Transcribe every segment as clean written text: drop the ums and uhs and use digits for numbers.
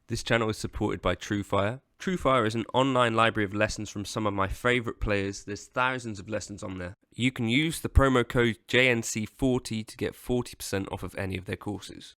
This channel is supported by TrueFire. TrueFire is an online library of lessons from some of my favourite players. There's thousands of lessons on there. You can use the promo code JNC40 to get 40% off of any of their courses.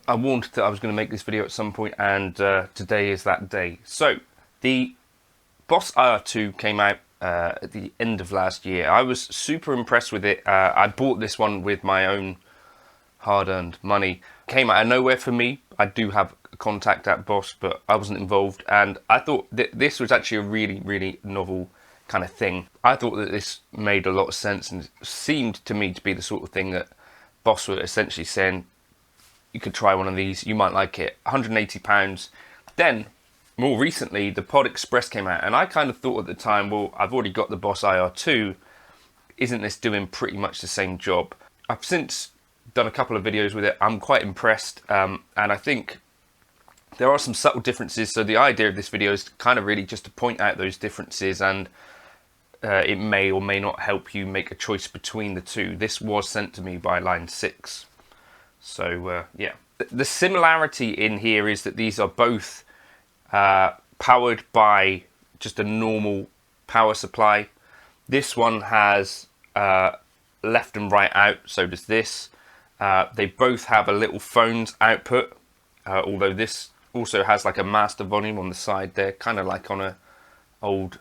I warned that I was going to make this video at some point, and today is that day. So, the Boss IR2 came out at the end of last year. I was super impressed with it. I bought this one with my own hard-earned money. Came out of nowhere for me. I do have a contact at Boss, but I wasn't involved, and I thought that this was actually a really, really novel kind of thing. I thought that this made a lot of sense and seemed to me to be the sort of thing that Boss were essentially saying, you could try one of these, you might like it. £180. Then, more recently, the Pod Express came out, and I kind of thought at the time, well, I've already got the Boss IR2, isn't this doing pretty much the same job? I've since done a couple of videos with it. I'm quite impressed, and I think there are some subtle differences, so the idea of this video is kind of really just to point out those differences, and it may or may not help you make a choice between the two. This was sent to me by Line 6. So, yeah. The similarity in here is that these are both powered by just a normal power supply. This one has left and right out, so does this. They both have a little phones output, although this also has like a master volume on the side there, kind of like on a old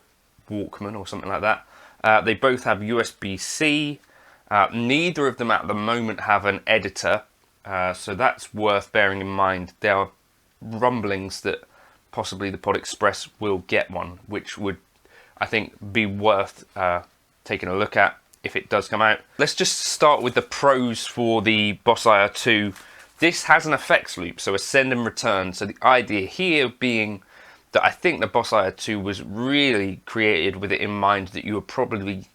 Walkman or something like that. They both have USB-C. Neither of them at the moment have an editor. So that's worth bearing in mind. There are rumblings that possibly the Pod Express will get one, which would, I think, be worth taking a look at if it does come out. Let's just start with the pros for the Boss IR2. This has an effects loop, so a send and return. So the idea here being that I think the Boss IR2 was really created with it in mind that you would probably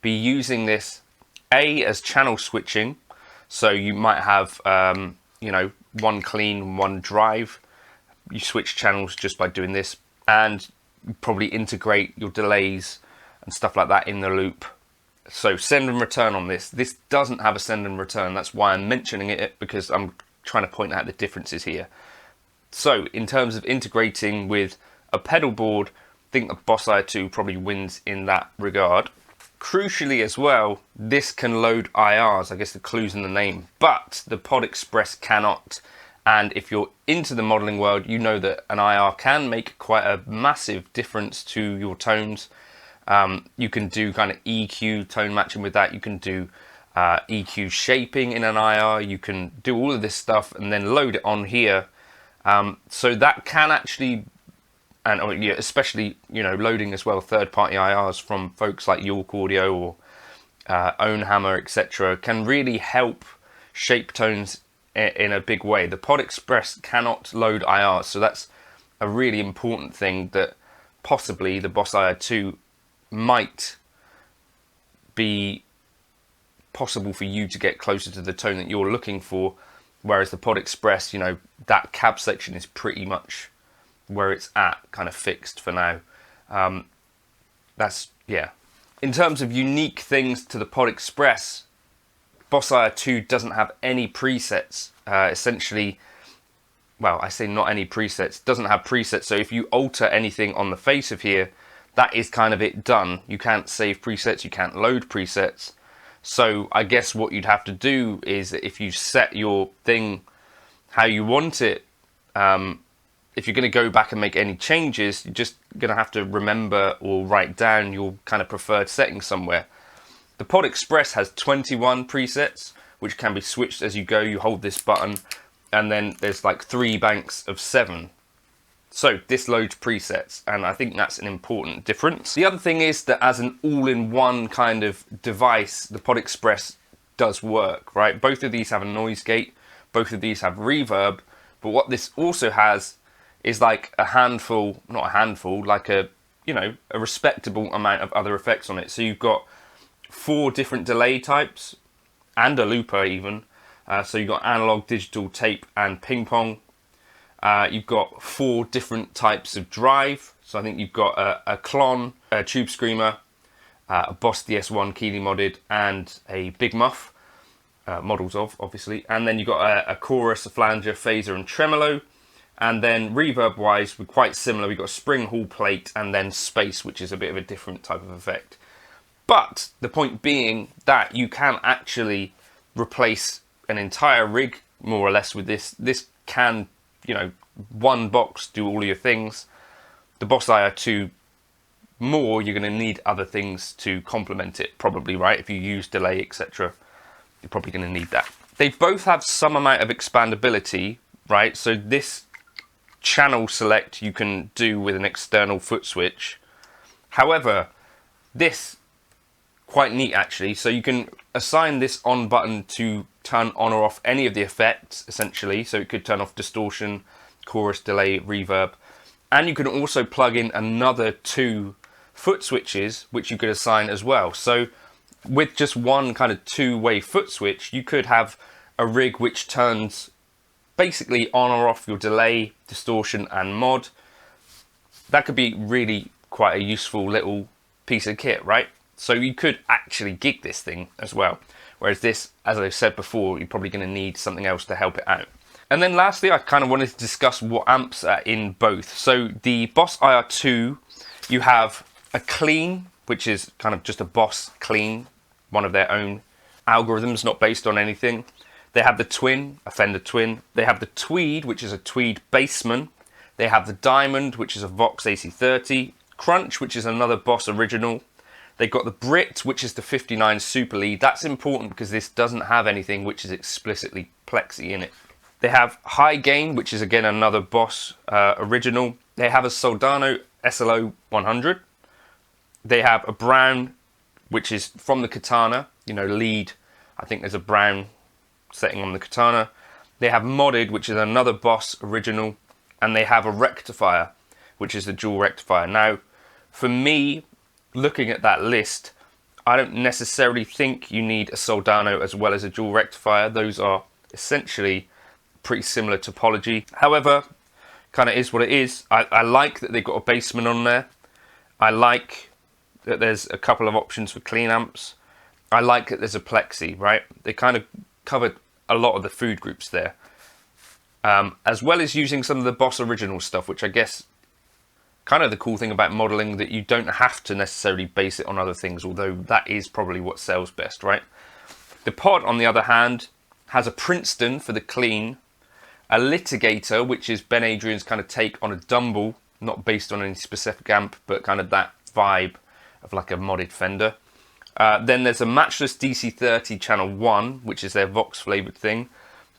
be using this, A, as channel switching. So you might have, you know, one clean, one drive. You switch channels just by doing this, and you probably integrate your delays and stuff like that in the loop. So send and return on this. This doesn't have a send and return. That's why I'm mentioning it, because I'm trying to point out the differences here. So in terms of integrating with a pedal board, I think the Boss IR2 probably wins in that regard. Crucially as well, this can load IRs, I guess the clue's in the name, but the Pod Express cannot. And if you're into the modeling world, you know that an IR can make quite a massive difference to your tones. You can do kind of EQ tone matching with that. You can do EQ shaping in an IR. You can do all of this stuff and then load it on here. So that can actually, and yeah, especially, you know, loading as well third-party IRs from folks like York Audio or Ownhammer, etc., can really help shape tones in a big way. The Pod Express cannot load IRs, so that's a really important thing that possibly the Boss IR2 might be possible for you to get closer to the tone that you're looking for, whereas the Pod Express, you know, that cab section is pretty much where it's at, kind of fixed for now. That's, yeah. In terms of unique things to the Pod Express, Boss IR2 doesn't have any presets. Essentially, well, I say not any presets, doesn't have presets. So if you alter anything on the face of here, that is kind of it done. You can't save presets, you can't load presets. So I guess what you'd have to do is, if you set your thing how you want it, if you're going to go back and make any changes, you're just going to have to remember or write down your kind of preferred settings somewhere. The Pod Express has 21 presets, which can be switched as you go. You hold this button, and then there's like 3 banks of 7. So this loads presets, and I think that's an important difference. The other thing is that as an all-in-one kind of device, the Pod Express does work, right? Both of these have a noise gate, both of these have reverb, but what this also has is like a handful, not a handful, like a, you know, a respectable amount of other effects on it. So you've got 4 different delay types and a looper even. So you've got analog, digital, tape and ping pong. You've got 4 different types of drive. So I think you've got a Klon, a Tube Screamer, a Boss DS1 Keeley modded and a Big Muff, models of obviously. And then you've got a chorus, a flanger, phaser and tremolo. And then reverb wise, we're quite similar. We've got a spring hall plate and then space, which is a bit of a different type of effect. But the point being that you can actually replace an entire rig more or less with this. This can, you know, one box do all your things. The Boss IR2 more, you're going to need other things to complement it, probably, right? If you use delay, etc., you're probably going to need that. They both have some amount of expandability, right? So this channel select you can do with an external foot switch. However, this quite neat actually. So you can assign this on button to turn on or off any of the effects essentially. So it could turn off distortion, chorus, delay, reverb, and you can also plug in another 2 foot switches which you could assign as well. So with just one kind of 2-way foot switch, you could have a rig which turns basically on or off your delay, distortion and mod. That could be really quite a useful little piece of kit, right? So you could actually gig this thing as well. Whereas this, as I said before, you're probably going to need something else to help it out. And then lastly, I kind of wanted to discuss what amps are in both. So the Boss IR2, you have a clean, which is kind of just a Boss clean, one of their own algorithms, not based on anything. They have the Twin, a Fender Twin. They have the Tweed, which is a Tweed Bassman. They have the Diamond, which is a Vox AC30. Crunch, which is another Boss original. They've got the Brit, which is the 59 Super Lead. That's important because this doesn't have anything which is explicitly plexi in it. They have High Gain, which is again another Boss original. They have a Soldano SLO 100. They have a Brown, which is from the Katana, you know, lead. I think there's a Brown setting on the Katana. They have Modded, which is another Boss original, and they have a Rectifier, which is the dual rectifier. Now, for me, looking at that list, I don't necessarily think you need a Soldano as well as a dual rectifier. Those are essentially pretty similar topology. However, kind of is what it is. I like that they've got a Bassman on there. I like that there's a couple of options for clean amps. I like that there's a plexi, right? They kind of covered a lot of the food groups there, as well as using some of the Boss original stuff, which I guess kind of the cool thing about modeling, that you don't have to necessarily base it on other things, although that is probably what sells best, right? The Pod, on the other hand, has a Princeton for the clean, a Litigator, which is Ben Adrian's kind of take on a Dumble, not based on any specific amp, but kind of that vibe of like a modded Fender. Then there's a matchless DC30 channel 1, which is their Vox flavoured thing.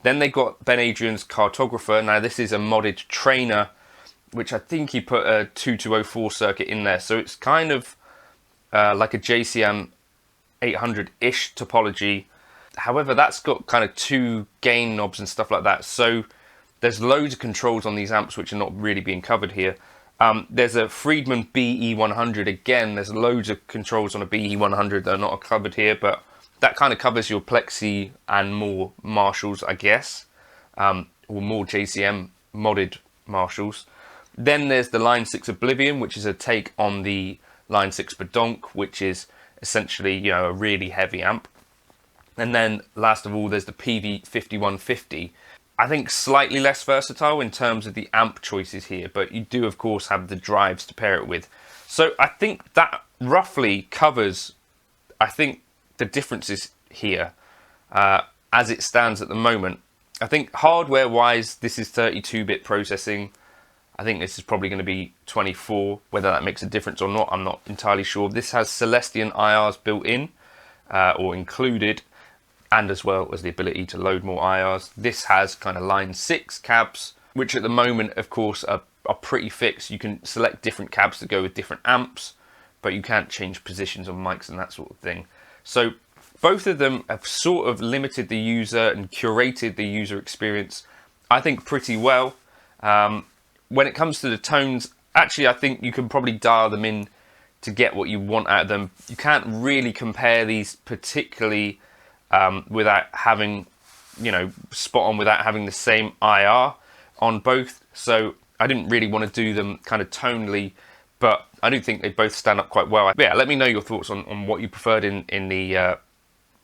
Then they got Ben Adrian's Cartographer. Now this is a modded trainer, which I think he put a 2204 circuit in there. So it's kind of like a JCM 800-ish topology. However, that's got kind of 2 gain knobs and stuff like that. So there's loads of controls on these amps which are not really being covered here. There's a Friedman BE100. Again, there's loads of controls on a BE100 that are not covered here, but that kind of covers your Plexi and more Marshalls, I guess, or more JCM modded Marshalls. Then there's the Line 6 Oblivion, which is a take on the Line 6 Badonk, which is essentially, you know, a really heavy amp. And then last of all, there's the PV5150. I think slightly less versatile in terms of the amp choices here, but you do of course have the drives to pair it with. So I think that roughly covers, I think, the differences here as it stands at the moment. I think hardware wise, this is 32-bit processing. I think this is probably going to be 24. Whether that makes a difference or not, I'm not entirely sure. This has Celestion IRs built in or included, and as well as the ability to load more IRs. This has kind of Line 6 cabs, which at the moment, of course, are pretty fixed. You can select different cabs to go with different amps, but you can't change positions on mics and that sort of thing. So both of them have sort of limited the user and curated the user experience, I think, pretty well. When it comes to the tones, actually, I think you can probably dial them in to get what you want out of them. You can't really compare these particularly without having, you know, spot on without having the same IR on both. So I didn't really want to do them kind of tonally, but I do think they both stand up quite well. Yeah, let me know your thoughts on what you preferred in the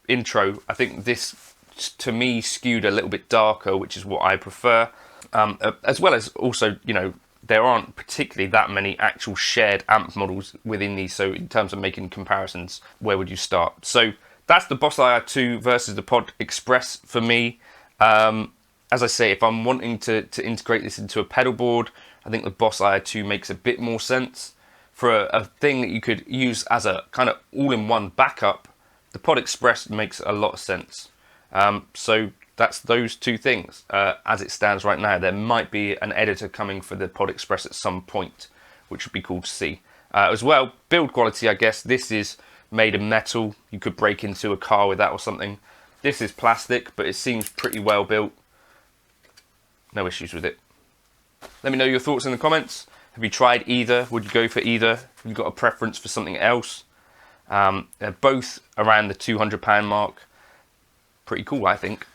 intro. I think this, to me, skewed a little bit darker, which is what I prefer. As well as also, you know, there aren't particularly that many actual shared amp models within these. So in terms of making comparisons, where would you start? So that's the Boss IR2 versus the Pod Express for me. As I say, if I'm wanting to integrate this into a pedal board, I think the Boss IR2 makes a bit more sense. For a thing that you could use as a kind of all-in-one backup, the Pod Express makes a lot of sense. So that's those two things. As it stands right now, there might be an editor coming for the Pod Express at some point, which would be cool to see. As well, build quality, I guess, this is made of metal. You could break into a car with that or something. This is plastic, but it seems pretty well built. No issues with it. Let me know your thoughts in the comments. Have you tried either? Would you go for either? Have you got a preference for something else? They're both around the £200 mark. Pretty cool, I think.